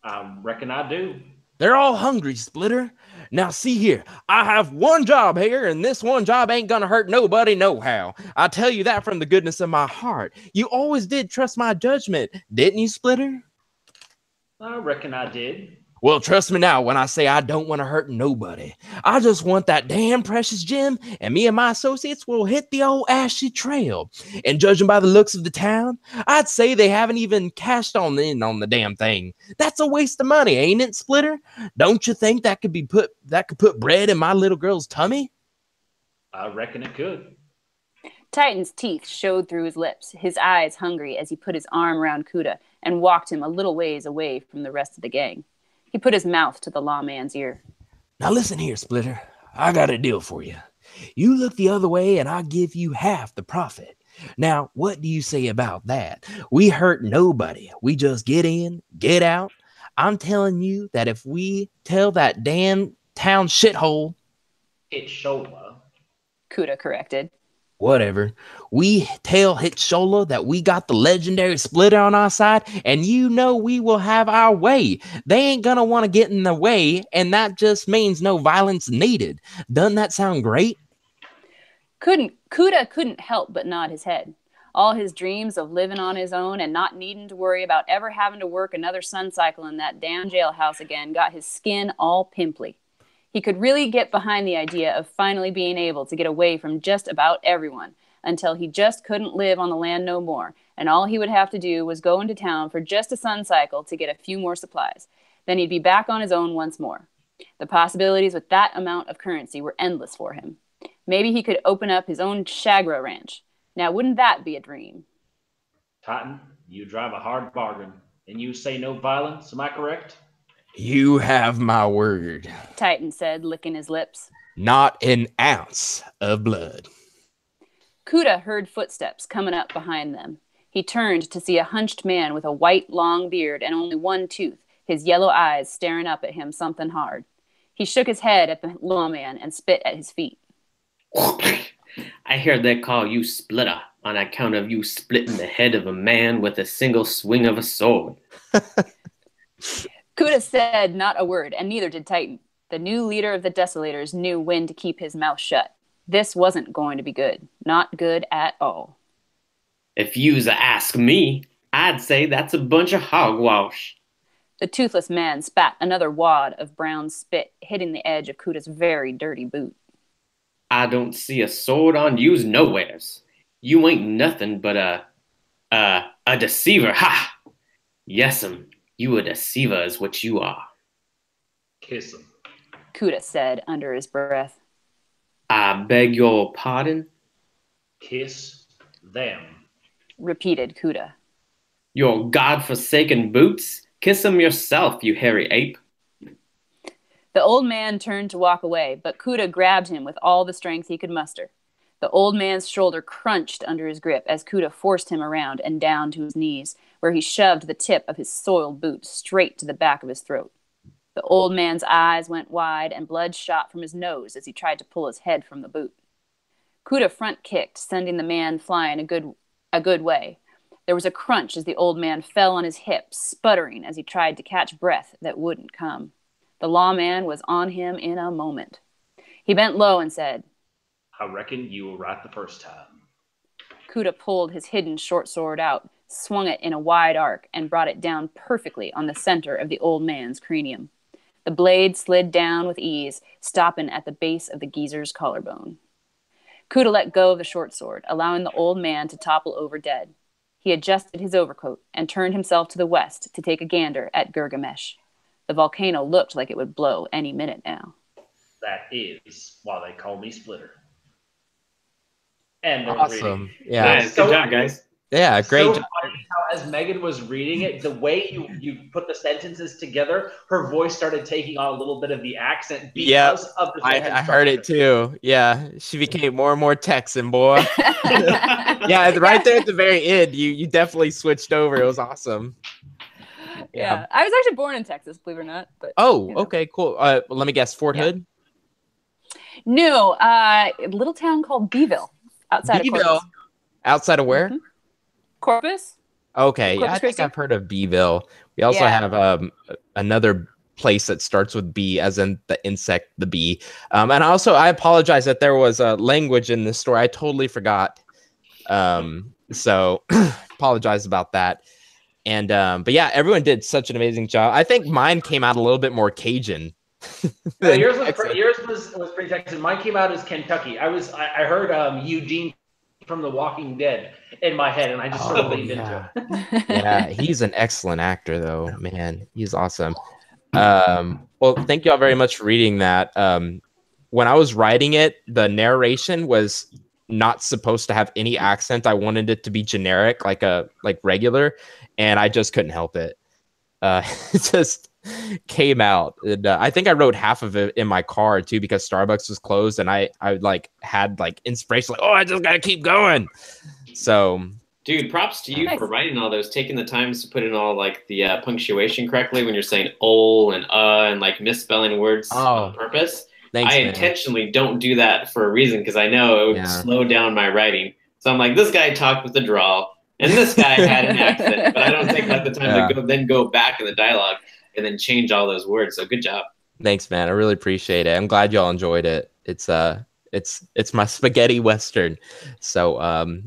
I reckon I do. They're all hungry, Splitter. Now see here, I have one job here, and this one job ain't gonna hurt nobody nohow. I tell you that from the goodness of my heart. You always did trust my judgment, didn't you, Splitter? I reckon I did. Well, trust me now when I say I don't want to hurt nobody. I just want that damn precious gem, and me and my associates will hit the old ashy trail. And judging by the looks of the town, I'd say they haven't even cashed in on the damn thing. That's a waste of money, ain't it, Splitter? Don't you think that could put bread in my little girl's tummy? I reckon it could. Titan's teeth showed through his lips, his eyes hungry as he put his arm around Kuda and walked him a little ways away from the rest of the gang. He put his mouth to the lawman's ear. Now listen here, Splitter. I got a deal for you. You look the other way and I'll give you half the profit. Now, what do you say about that? We hurt nobody. We just get in, get out. I'm telling you that if we tell that damn town shithole... It's Shola. Kuda corrected. Whatever. We tell Hitshola that we got the legendary splitter on our side, and you know we will have our way. They ain't gonna want to get in the way, and that just means no violence needed. Doesn't that sound great? Kuda couldn't help but nod his head. All his dreams of living on his own and not needing to worry about ever having to work another sun cycle in that damn jailhouse again got his skin all pimply. He could really get behind the idea of finally being able to get away from just about everyone until he just couldn't live on the land no more, and all he would have to do was go into town for just a sun cycle to get a few more supplies. Then he'd be back on his own once more. The possibilities with that amount of currency were endless for him. Maybe he could open up his own Chagra ranch. Now, wouldn't that be a dream? Titan, you drive a hard bargain, and you say no violence, am I correct? You have my word. Titan said, licking his lips. Not an ounce of blood. Kuda heard footsteps coming up behind them. He turned to see a hunched man with a white, long beard and only one tooth, his yellow eyes staring up at him something hard. He shook his head at the lawman and spit at his feet. I hear they call you Splitter on account of you splitting the head of a man with a single swing of a sword. Kuda said not a word, and neither did Titan. The new leader of the Desolators knew when to keep his mouth shut. This wasn't going to be good. Not good at all. If you's a ask me, I'd say that's a bunch of hogwash. The toothless man spat another wad of brown spit, hitting the edge of Kuda's very dirty boot. I don't see a sword on you's nowheres. You ain't nothing but a deceiver. Ha! Yes'm, you a deceiver is what you are. Kiss him, Kuda said under his breath. I beg your pardon? Kiss them, repeated Kuda. Your godforsaken boots? Kiss 'em yourself, you hairy ape. The old man turned to walk away, but Kuda grabbed him with all the strength he could muster. The old man's shoulder crunched under his grip as Kuda forced him around and down to his knees, where he shoved the tip of his soiled boot straight to the back of his throat. The old man's eyes went wide and blood shot from his nose as he tried to pull his head from the boot. Kuda front kicked, sending the man flying a good way. There was a crunch as the old man fell on his hips, sputtering as he tried to catch breath that wouldn't come. The lawman was on him in a moment. He bent low and said, I reckon you were right the first time. Kuda pulled his hidden short sword out, swung it in a wide arc, and brought it down perfectly on the center of the old man's cranium. The blade slid down with ease, stopping at the base of the geezer's collarbone. Kuda let go of the short sword, allowing the old man to topple over dead. He adjusted his overcoat and turned himself to the west to take a gander at Gilgamesh. The volcano looked like it would blow any minute now. That is why they call me Splitter. And awesome. reading. Yeah. Nice. Good job, guys. Yeah, great so job. Funny how, as Megan was reading it, the way you put the sentences together, her voice started taking on a little bit of the accent because of the sentence I heard it too. Yeah, she became more and more Texan, boy. Yeah, right there at the very end, you definitely switched over. It was awesome. Yeah, I was actually born in Texas, believe it or not. But okay, cool. Let me guess, Fort Hood? No, a little town called Beeville, outside of Corpus. Outside of where? Mm-hmm. Corpus. Okay, Corpus I think Christi? I've heard of Beeville. We also have another place that starts with B, as in the insect, the bee. And also, I apologize that there was a language in this story. I totally forgot. So apologize about that. And but yeah, everyone did such an amazing job. I think mine came out a little bit more Cajun. Yours was pretty Texan. Mine came out as Kentucky. I heard Eugene from The Walking Dead in my head, and I just sort of leaned into it. Yeah, he's an excellent actor, though. Man, he's awesome. Well, thank you all very much for reading that. When I was writing it, the narration was not supposed to have any accent. I wanted it to be generic, like regular, and I just couldn't help it. It just came out. And, I think I wrote half of it in my car too, because Starbucks was closed, and I had inspiration, I just gotta keep going. So, dude, props to you for writing all those, taking the time to put in all the punctuation correctly when you're saying and misspelling words on purpose. Thanks, I man. intentionally don't do that for a reason because I know it would slow down my writing. So I'm like, this guy talked with a drawl, and this guy had an accent, but I don't take like the time to go back in the dialogue and then change all those words. So good job. Thanks, man. I really appreciate it. I'm glad y'all enjoyed it. It's my spaghetti western. So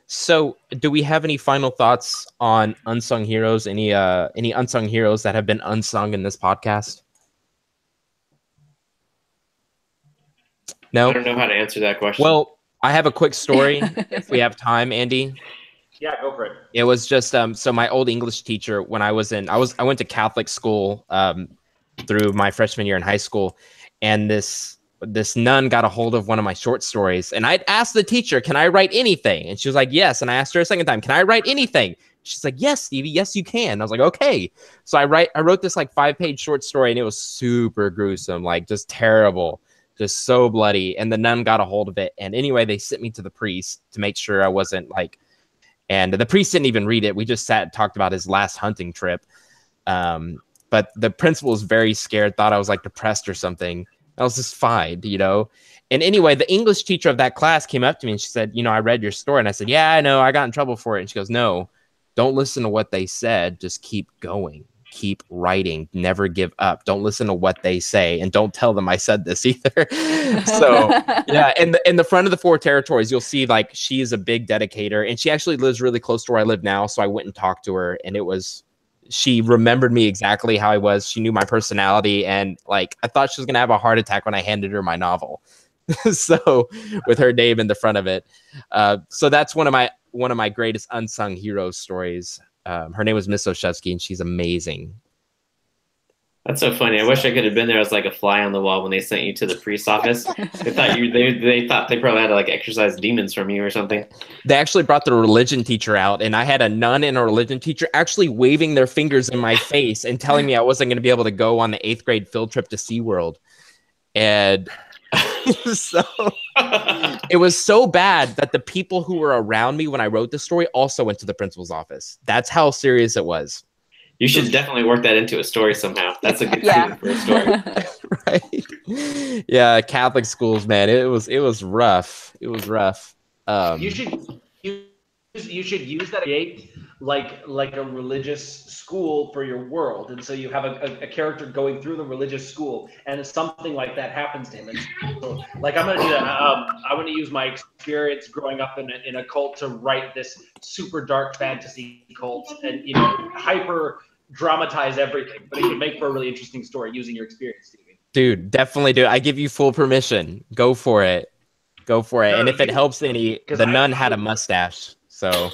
so do we have any final thoughts on unsung heroes? Any unsung heroes that have been unsung in this podcast? No? I don't know how to answer that question. Well, I have a quick story if we have time, Andy. Yeah, go for it. It was just so my old English teacher when I went to Catholic school through my freshman year in high school, and this nun got a hold of one of my short stories, and I'd asked the teacher, "Can I write anything?" And she was like, "Yes." And I asked her a second time, "Can I write anything?" She's like, "Yes, Stevie, yes, you can." I was like, "Okay." So I wrote this like 5-page short story, and it was super gruesome, like just terrible. Just so bloody. And the nun got a hold of it. And anyway, they sent me to the priest to make sure I wasn't like, and the priest didn't even read it. We just sat and talked about his last hunting trip. But the principal was very scared, thought I was like depressed or something. I was just fine, you know? And anyway, the English teacher of that class came up to me and she said, "You know, I read your story." And I said, "Yeah, I know. I got in trouble for it." And she goes, "No, don't listen to what they said. Just keep going. Keep writing, never give up. Don't listen to what they say, and don't tell them I said this either." So yeah, in the front of the 4 territories, you'll see like she is a big dedicator, and she actually lives really close to where I live now. So I went and talked to her, and she remembered me exactly how I was. She knew my personality, and like I thought she was gonna have a heart attack when I handed her my novel. So with her name in the front of it. So that's one of my greatest unsung heroes stories. Her name was Miss Oshevsky, and she's amazing. That's so funny. I wish I could have been there as like a fly on the wall when they sent you to the priest's office. They thought they probably had to like exorcise demons from you or something. They actually brought the religion teacher out, and I had a nun and a religion teacher actually waving their fingers in my face and telling me I wasn't going to be able to go on the 8th grade field trip to SeaWorld. And so it was so bad that the people who were around me when I wrote this story also went to the principal's office. That's how serious it was. You should definitely work that into a story somehow. That's a good thing for a story. Right. Yeah, Catholic schools, man. It was rough. It was rough. You should use that gate like a religious school for your world, and so you have a character going through the religious school, and something like that happens to him. And so, like I'm gonna do that. I'm gonna use my experience growing up in a cult to write this super dark fantasy cult, and hyper dramatize everything, but it could make for a really interesting story using your experience, Stevie. Dude, definitely do it. I give you full permission. Go for it. Go for it. No, and if it helps any, the nun had a mustache. So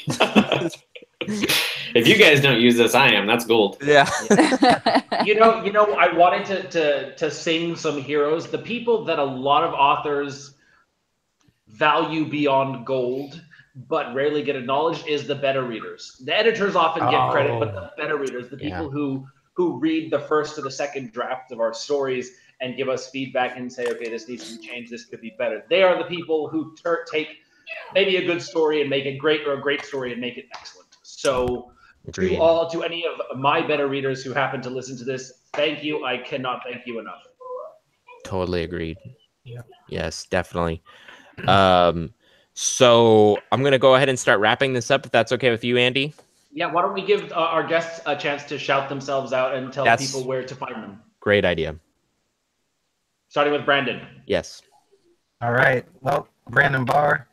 if you guys don't use this, I am. That's gold. Yeah. I wanted to sing some heroes. The people that a lot of authors value beyond gold but rarely get acknowledged is the beta readers. The editors often get credit, but the beta readers, the people who read the first or the second draft of our stories and give us feedback and say, okay, this needs to be changed, this could be better. They are the people who take maybe a good story and make it great, or a great story and make it excellent. So to any of my beta readers who happen to listen to this, thank you. I cannot thank you enough. Totally agreed. Yeah. Yes, definitely. So I'm going to go ahead and start wrapping this up, if that's okay with you, Andy. Yeah, why don't we give our guests a chance to shout themselves out and tell people where to find them. Great idea. Starting with Brandon. Yes. All right. Well, Brandon Barr.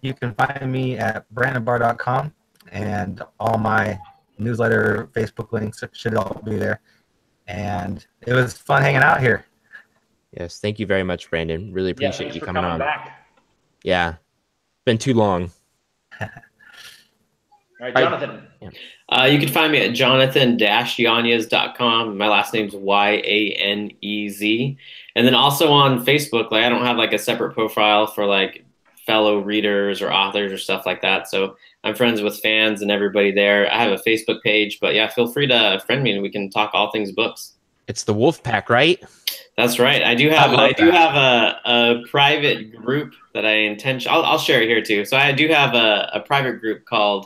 You can find me at brandonbarr.com, and all my newsletter, Facebook links should all be there. And it was fun hanging out here. Yes. Thank you very much, Brandon. Really appreciate you coming on. Back. Yeah. Been too long. All right, Jonathan. You can find me at jonathan-yanez.com. My last name's Yanez. And then also on Facebook, like I don't have like a separate profile for like fellow readers or authors or stuff like that. So I'm friends with fans and everybody there. I have a Facebook page, but yeah, feel free to friend me and we can talk all things books. It's the Wolf Pack, right? That's right. I do have a private group that I'll share it here too. So I do have a private group called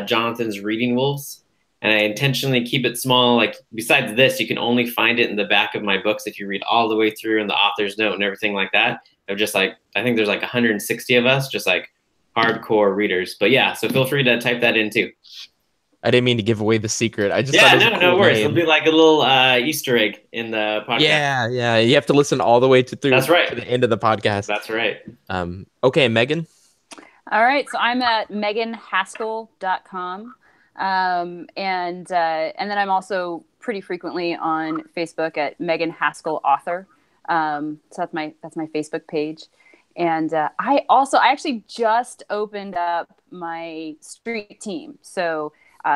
Jonathan's Reading Wolves. and I intentionally keep it small. Like besides this, you can only find it in the back of my books if you read all the way through in the author's note and everything like that. Of just like, I think there's like 160 of us, just like hardcore readers. But yeah, so feel free to type that in too. I didn't mean to give away the secret. I just yeah, thought it was no, a cool no worries. name. It'll be like a little Easter egg in the podcast. Yeah. You have to listen all the way through. That's right. To the end of the podcast. That's right. Okay, Megan. All right, so I'm at meganhaskell.com. And then I'm also pretty frequently on Facebook at Megan Haskell Author. So that's my Facebook page. And I actually just opened up my street team. So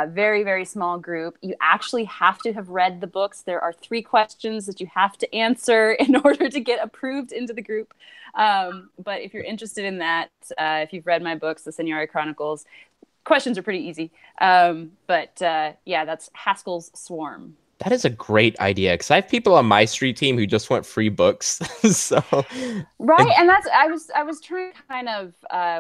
very, very small group. You actually have to have read the books. There are 3 questions that you have to answer in order to get approved into the group. But if you're interested in that, if you've read my books, The Seniori Chronicles, questions are pretty easy. But that's Haskell's Swarm. That is a great idea, because I have people on my street team who just want free books. Right, and I was trying to kind of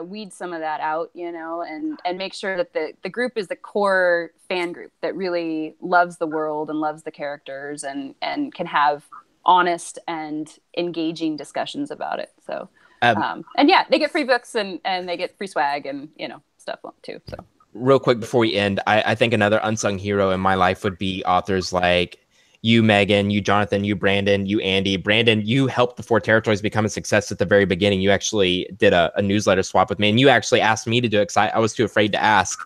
weed some of that out, and make sure that the group is the core fan group that really loves the world and loves the characters and can have honest and engaging discussions about it. So, they get free books and they get free swag and stuff too. So. Real quick before we end, I think another unsung hero in my life would be authors like you, Megan, you, Jonathan, you, Brandon, you, Andy. Brandon, you helped the 4 Territories become a success at the very beginning. You actually did a newsletter swap with me, and you actually asked me to do it because I was too afraid to ask.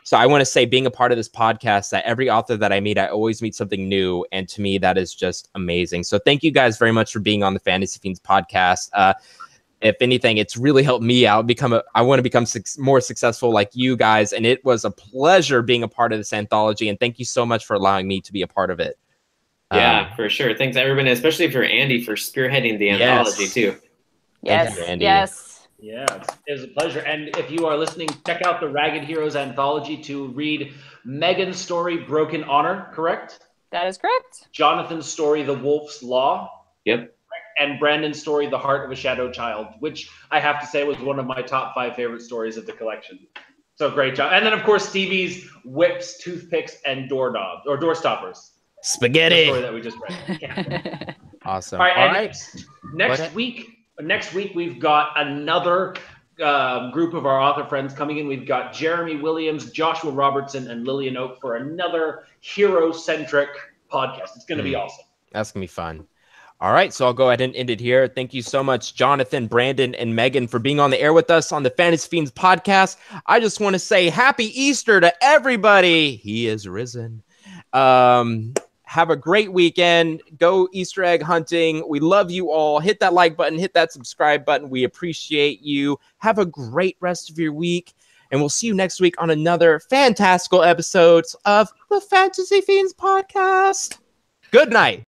So I want to say, being a part of this podcast, that every author that I meet, I always meet something new. And to me, that is just amazing. So thank you guys very much for being on the Fantasy Fiends podcast. If anything, it's really helped me out. I want to become more successful like you guys. And it was a pleasure being a part of this anthology. And thank you so much for allowing me to be a part of it. Yeah, for sure. Thanks, everybody, especially for Andy for spearheading the anthology too. Yes, you, Andy. yes. Yeah, it was a pleasure. And if you are listening, check out the Ragged Heroes anthology to read Megan's story, Broken Honor, correct? That is correct. Jonathan's story, The Wolf's Law. Yep. And Brandon's story, The Heart of a Shadow Child, which I have to say was one of my top 5 favorite stories of the collection. So great job. And then, of course, Stevie's Whips, Toothpicks, and Door Stoppers. Spaghetti. The story that we just read. Yeah. Awesome. All right. Next week, we've got another group of our author friends coming in. We've got Jeremy Williams, Joshua Robertson, and Lillian Oak for another hero-centric podcast. It's going to be awesome. That's going to be fun. All right, so I'll go ahead and end it here. Thank you so much, Jonathan, Brandon, and Megan, for being on the air with us on the Fantasy Fiends podcast. I just want to say Happy Easter to everybody. He is risen. Have a great weekend. Go Easter egg hunting. We love you all. Hit that like button. Hit that subscribe button. We appreciate you. Have a great rest of your week. And we'll see you next week on another fantastical episode of the Fantasy Fiends podcast. Good night.